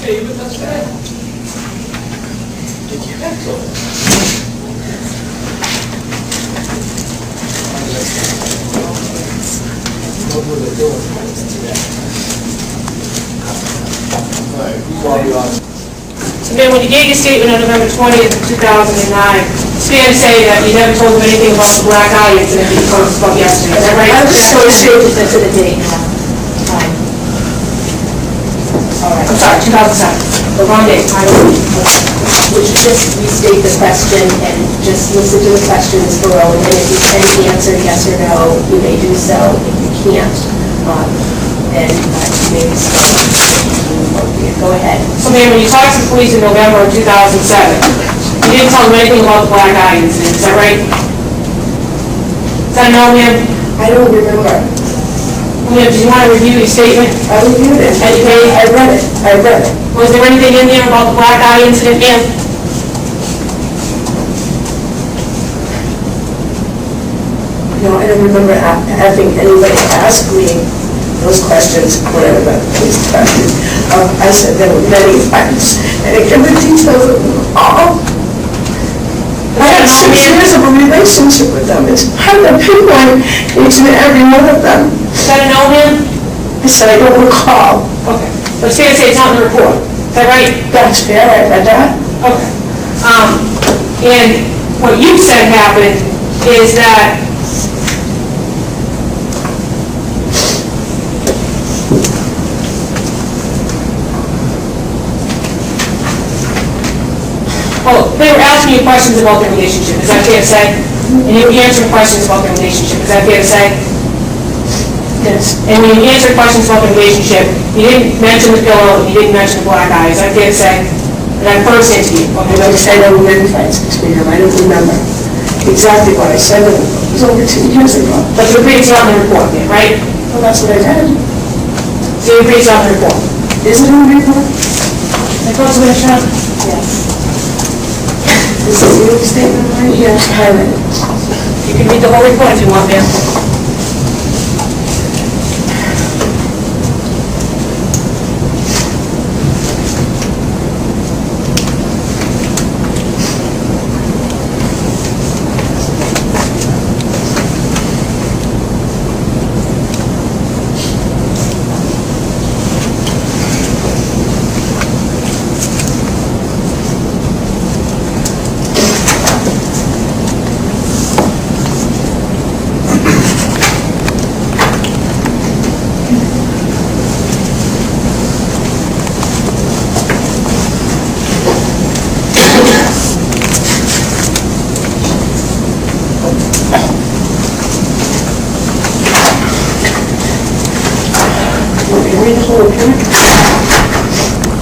statement, that's bad. So, ma'am, when you gave your statement on November 20th, 2009, it's fair to say that you never told them anything about the black eye incident that you told us about yesterday. Is that right? I was so serious to the date. All right. I'm sorry, 2007. The wrong date. Would you just restate the question and just listen to the question, Ms. Barone, and if you can answer yes or no, you may do so. If you can't, then you may respond. Go ahead. So, ma'am, when you talked to the police in November of 2007, you didn't tell them anything about the black eye incident. Is that right? Is that a no, ma'am? I don't remember. Ma'am, do you want to review your statement? I reviewed it. I read it. I read it. Was there anything in there about the black eye incident, ma'am? No, I don't remember having anybody ask me those questions when I was at the police department. I said there were many times, and I give the details of them all. I had 6 years of a relationship with them. It's part of the pinpoint each and every one of them. Is that a no, ma'am? I said I don't recall. Okay. But it's fair to say it's not in the report. Is that right? That's fair, I read that. Okay. And what you said happened is that they were asking you questions about their relationship. Is that fair to say? And you were answering questions about their relationship. Is that fair to say? Yes. And when you answered questions about the relationship, you didn't mention the pillow, you didn't mention the black eye. Is that fair to say? That first interview. I never said there were many fights between them. I don't remember exactly what I said. It was over 2 years ago. But you agreed it's not in the report, then, right? Well, that's what I read. So you agreed it's not in the report. Is it in the report? I thought so, Sean. Yes. This is your statement right here. I read it. You can read the whole report if you want, ma'am.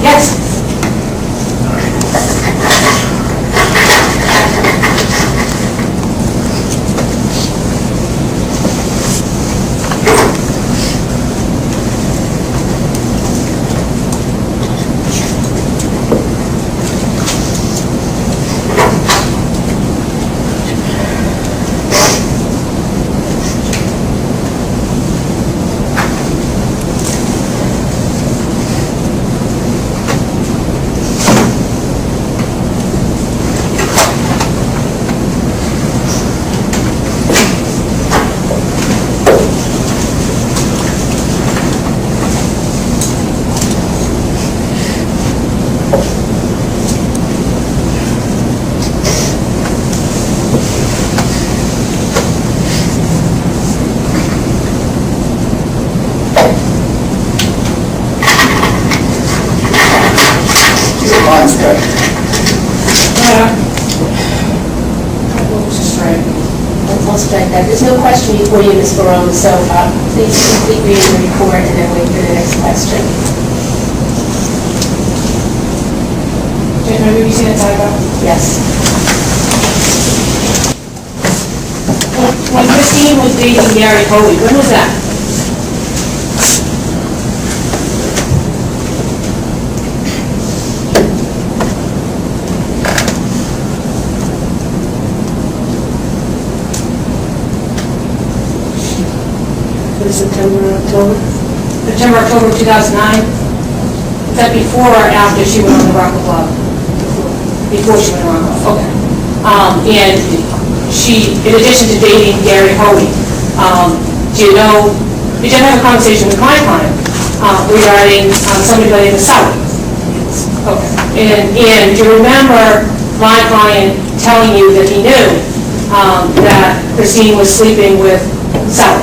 Yes. There's no question before you, Ms. Barone, so please complete reading the report and then wait for the next question. Have you seen it, Tyler? Yes. When Christine was dating Gary Hoey, when was that? September, October? September, October 2009? Is that before or after she went on the Rockland Club? Before she went on the Rockland Club, okay. And she, in addition to dating Gary Hoey, did you ever have a conversation with my client regarding somebody by the name of Sally? Okay. And do you remember my client telling you that he knew that Christine was sleeping with Sally?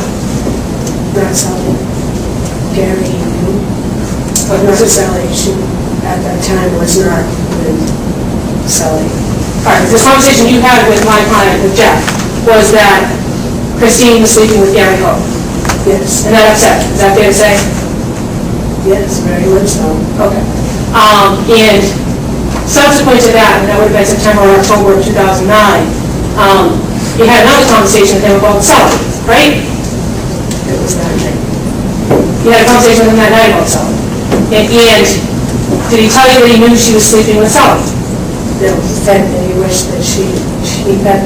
Not Sally. Gary knew. But not Sally. She, at that time, was not with Sally. All right, this conversation you had with my client, with Jeff, was that Christine was sleeping with Gary Hoey. Yes. And that upset you. Is that fair to say? Yes, very much so. Okay. And subsequent to that, and that would have been September or October of 2009, you had another conversation with him about Sally, right? It was that night. You had a conversation with him that night about Sally. And did he tell you that he knew she was sleeping with Sally? No, he said that he wished that she bet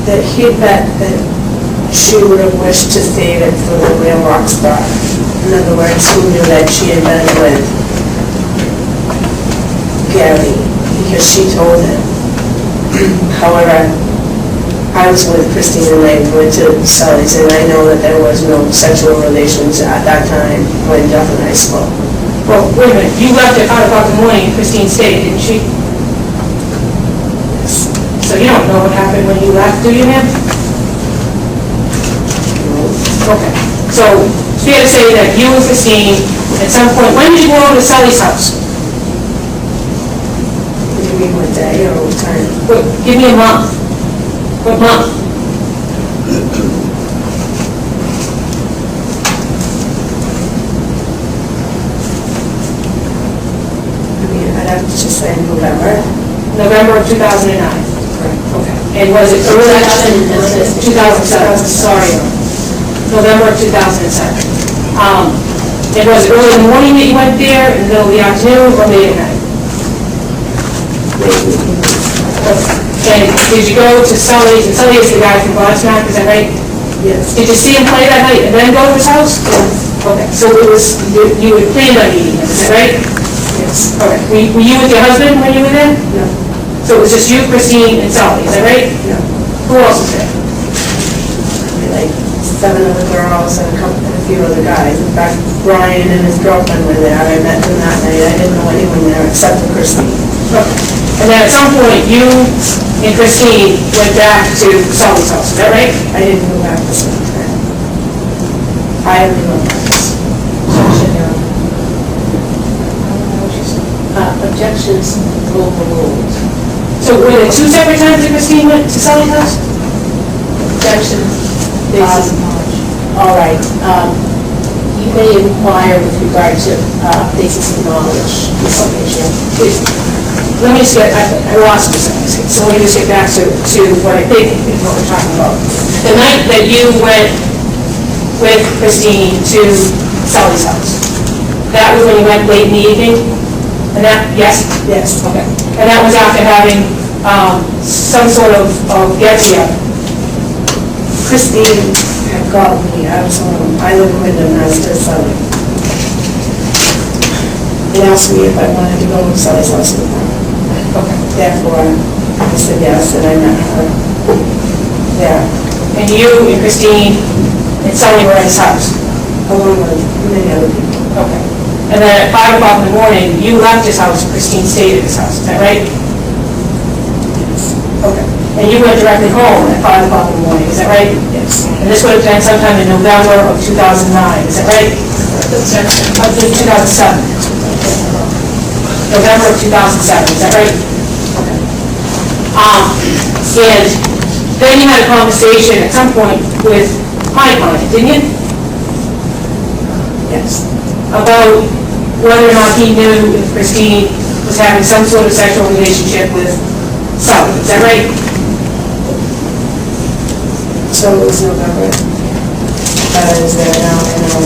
that she would have wished to save it for the real rock star. In other words, he knew that she had been with Gary because she told him. However, I was with Christine and I went to Sully's, and I know that there was no sexual relations at that time when Jeff and I spoke. Well, wait a minute. You left at 5 o'clock in the morning and Christine stayed, didn't she? Yes. So you don't know what happened when you left, do you, ma'am? Okay. So it's fair to say that you and Christine, at some point, when did you go over to Sully's house? What do you mean, what day or what time? Give me a month. What month? I mean, I'd have to just say November. November of 2009. Correct. Okay. And was it early? 2007, sorry. November of 2007. And was it early in the morning that you went there, in the middle of the afternoon, or late at night? And did you go to Sully's, and Sully is the guy from Godsmack, is that right? Yes. Did you see him play that night and then go to his house? Okay, so it was, you had planned on meeting him, is that right? Yes. Okay, were you with your husband when you were there? No. So it was just you, Christine, and Sully, is that right? No. Who else was there? Like 7 other girls and a few other guys. In fact, Brian and his girlfriend were there. I met them that night. I didn't know anyone there except for Christine. Okay. And then at some point, you and Christine went back to Sully's house, is that right? I didn't go back the same time. I only went back. Objections, overruled. So were there 2 separate times that Christine went to Sully's house? Objection, basis of knowledge. All right, you may inquire with regard to basis of knowledge, Ms. Scapicchio. Let me just get, I lost you, so let me just get back to what I think is what we're talking about. The night that you went with Christine to Sully's house, that was when you went late in the evening? And that, yes? Yes. Okay. And that was after having some sort of get-together? Christine had called me. I live in Wyndham, I was to Sully. And asked me if I wanted to go to Sully's house with her. Okay. Therefore, I said yes, and I met her there. And you and Christine and Sully were at his house? Along with many other people. Okay. And then at 5 o'clock in the morning, you left his house and Christine stayed at his house, is that right? Yes. Okay. And you went directly home at 5 o'clock in the morning, is that right? Yes. And this would have been sometime in November of 2009, is that right? 2007. November of 2007, is that right? Okay. And then you had a conversation at some point with my client, didn't you? Yes. About whether or not he knew if Christine was having some sort of sexual relationship with Sully, is that right? So it was November that I was there now, I know,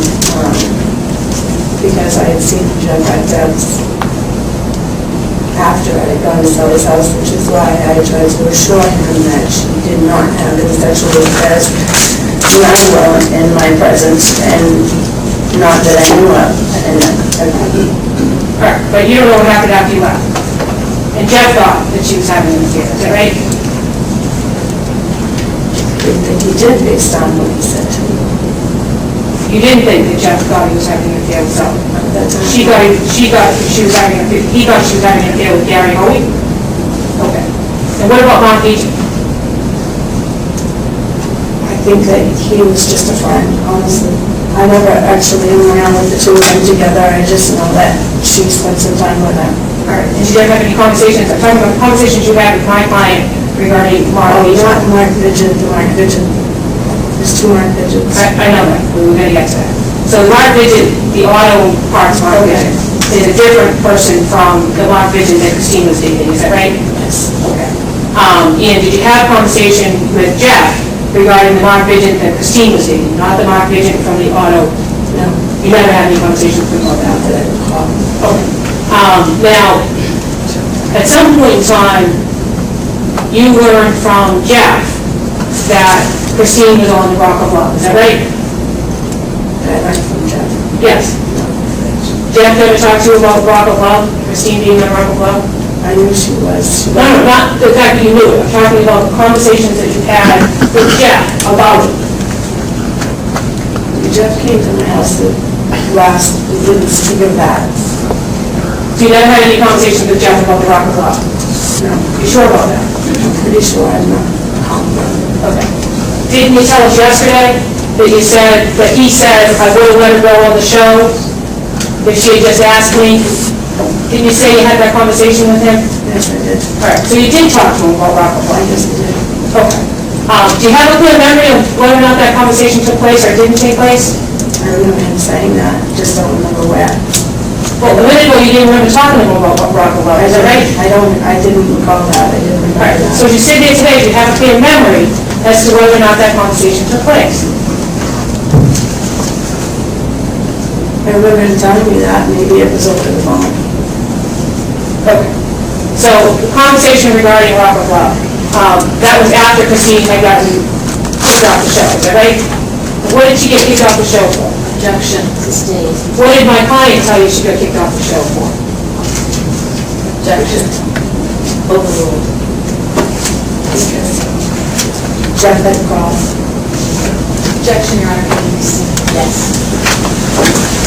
because I had seen Jeff at Deb's after I had gone to Sully's house, which is why I tried to assure him that she did not have any sexual affairs when I was in my presence, and Not that I knew of, and All right, but you don't know what happened after you left. And Jeff thought that she was having an affair, is that right? I think he did based on what he said to me. You didn't think that Jeff thought he was having an affair with someone? That's all. She thought she was having an affair, he thought she was having an affair with Gary Hoey? Okay. And what about Mark Beecham? I think that he was just a friend, honestly. I never actually hung around with the two of them together, I just know that she spent some time with him. All right, and did you ever have any conversations, I'm talking about conversations you had with my client regarding Mark Oh, Beecham? not Mark Vidgen, the Mark Vidgen. There's two Mark Vidgens. I know that, we were gonna get to that. So Mark Vidgen, the auto parts Mark Vidgen, is a different person from the Mark Vidgen that Christine was dating, is that right? Yes. Okay. And did you have a conversation with Jeff regarding the Mark Vidgen that Christine was dating, not the Mark Vidgen from the auto? No, You never had any conversations with him about not that? that I recall. Okay. Now, at some point in time, you learned from Jeff that Christine was on the Rock of Love, is that right? That I learned from Jeff. Yes. Jeff ever talked to you about Rock of Love, Christine being on Rock of Love? I knew she was. No, not the fact that you knew it, I'm talking about the conversations that you had with Jeff about it. Jeff came to my house the last, we didn't speak of that. So you never had any conversations with Jeff about the Rock of Love? No, You sure about that? I'm pretty sure I'm not confident. Okay. Didn't you tell us yesterday that you said, that he said, I would have let her go on the show if she had just asked me? Didn't you say you had that conversation with him? Yes, I did. All right, so you did talk to him about Rock of I Love? guess I did. Okay. Do you have a clear memory of whether or not that conversation took place or didn't take place? I remember him saying that, just don't remember where. Well, a minute ago, you didn't remember talking to him about Rock of Love, is that right? I didn't recall that, I didn't remember All right, that. so as you sit there today, do you have a clear memory as to whether or not that conversation took place? I remember him telling me that, maybe it was over the phone. Okay. So the conversation regarding Rock of Love, that was after Christine had gotten kicked off the show, is that right? What did she get kicked off the show for? Objection sustained. What did my client tell you she got kicked off the show for? Objection overruled. Jeff had called. Objection, Your Honor, can you rescind? Yes.